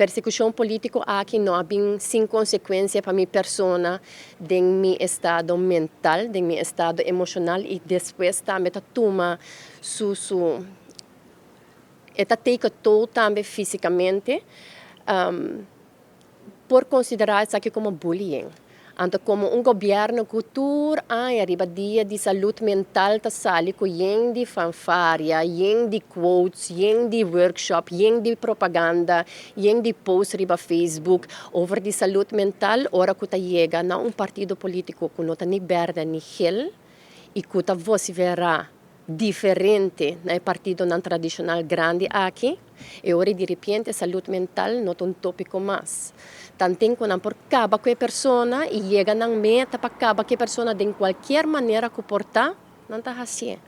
persecução política aqui não há bem sem consequência para minha persona, de meu estado mental, de meu estado emocional e depois também toma eta take toll também fisicamente, por considerar isso aqui como bullying. Então, como governo cultura arriba dia de saúde mental tá sali com de fanfaria, de quotes, de workshop, de propaganda, de post riba Facebook over de saúde mental, ora que chega na partido político que não tá nem verde nem gel e que tá você verá diferente no partido não tradicional grande aqui, e ora de repente saúde mental não é tópico mais. Tanto que não por cada pessoa e chega na meta para cada pessoa de qualquer maneira comportar, não está assim.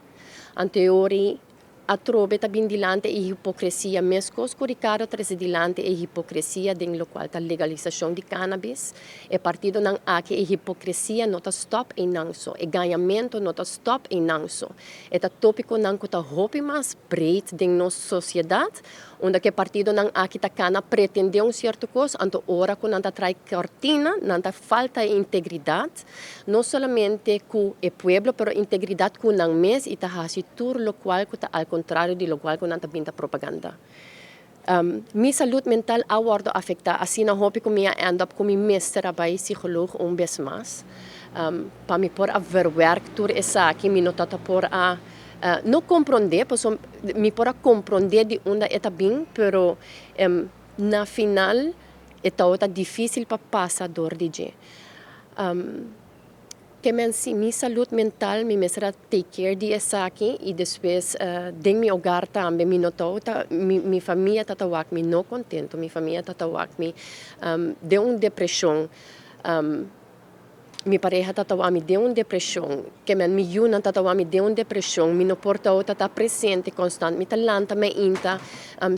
Anteori a trove está bem dilante e hipocrisia, mesmo que Ricardo traz dilante e hipocrisia dentro do qual a legalização de cannabis, e partido não aqui e hipocrisia não está stop e não só, e ganhamento não está stop e não só. É tópico não que está roupa mais breed dentro da nossa sociedade, onde que partido não aqui está cana pretender certo coisa, então ora que não está traz cortina, não está falta de integridade, não somente com o povo, mas integridade com não mês e está assim tudo lo qual que está ao contrário de lo qual que não está vindo propaganda. Minha saúde mental agora afeta, assim não hope que minha ando up com minha mestre trabalho psicólogo vez mais, para me por a verwerk tur essa aqui me nota por a não compreender, me por a compreender de onde está bem, pero na final é difícil para passar dor de je. Que minha saúde mental me mestra take care de essa aqui e depois dentro meu hogar também me notou minha família está me não contento, minha família está me de uma depressão. Minha pareja está me deu uma depressão, que minha yuna está me deu uma depressão, me não porta está presente constante, me talanta me inta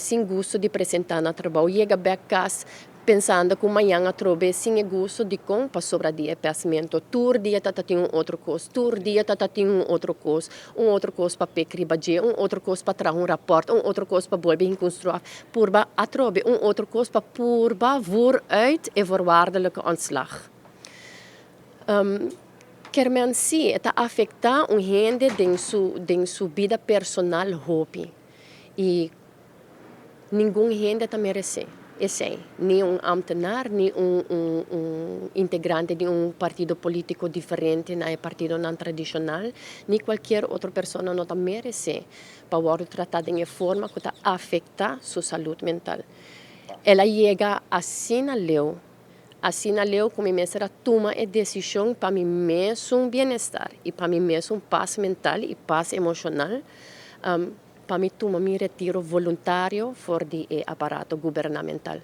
sem gosto de apresentar no trabalho, chega back casa pensando que amanhã a trobe sem gosto de com para sobre dia pensamento, tur dia tem outro coisa, tur dia tem outro coisa para pecribaje, outro coisa para trazer rapport, outro coisa para volver a construir, purba a trobe, outro coisa para purba vooruit e voorwaardelijke ontslag. Quer men si, está afeta gente em sua vida personal hobby. E nenhum gente está merece. Nem ambtenaar, nem integrante de partido político diferente no partido não tradicional, nem qualquer outra pessoa não está merece para ser tratada de forma que afeta sua saúde mental. Ela chega assim na lei. Assim, eu começo a tomar a decisão para mim mesmo bem-estar e para mim mesmo paz mental e paz emocional. Para mim tomar meu retiro voluntário fora do aparato governamental.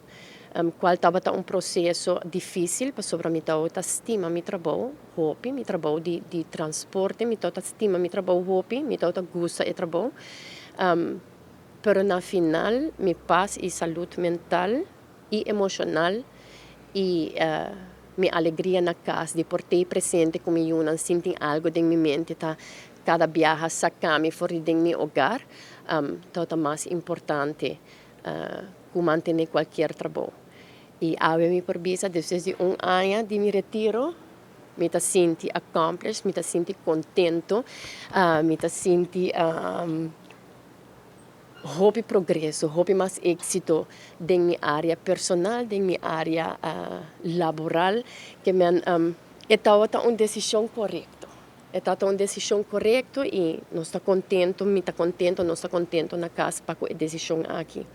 Qual estava processo difícil, para sobre mim eu estima meu trabalho, meu trabalho de transporte, eu estima meu trabalho, eu gosto do trabalho. Pero na final, minha paz e saúde mental e emocional e minha alegria na casa de por ter presente com eu não sinto algo em minha mente tá cada viagem sacar-me fora de meu hogar é mais importante que manter qualquer trabalho e me por visa depois de ano de me retiro me sinto accomplished, me sinto contento, me sinto houve progresso, houve mais êxito em minha área personal, em minha área laboral, que é uma decisão correta. É uma decisão correta e nós estamos contentos, nós estamos contentos na casa para a decisão aqui.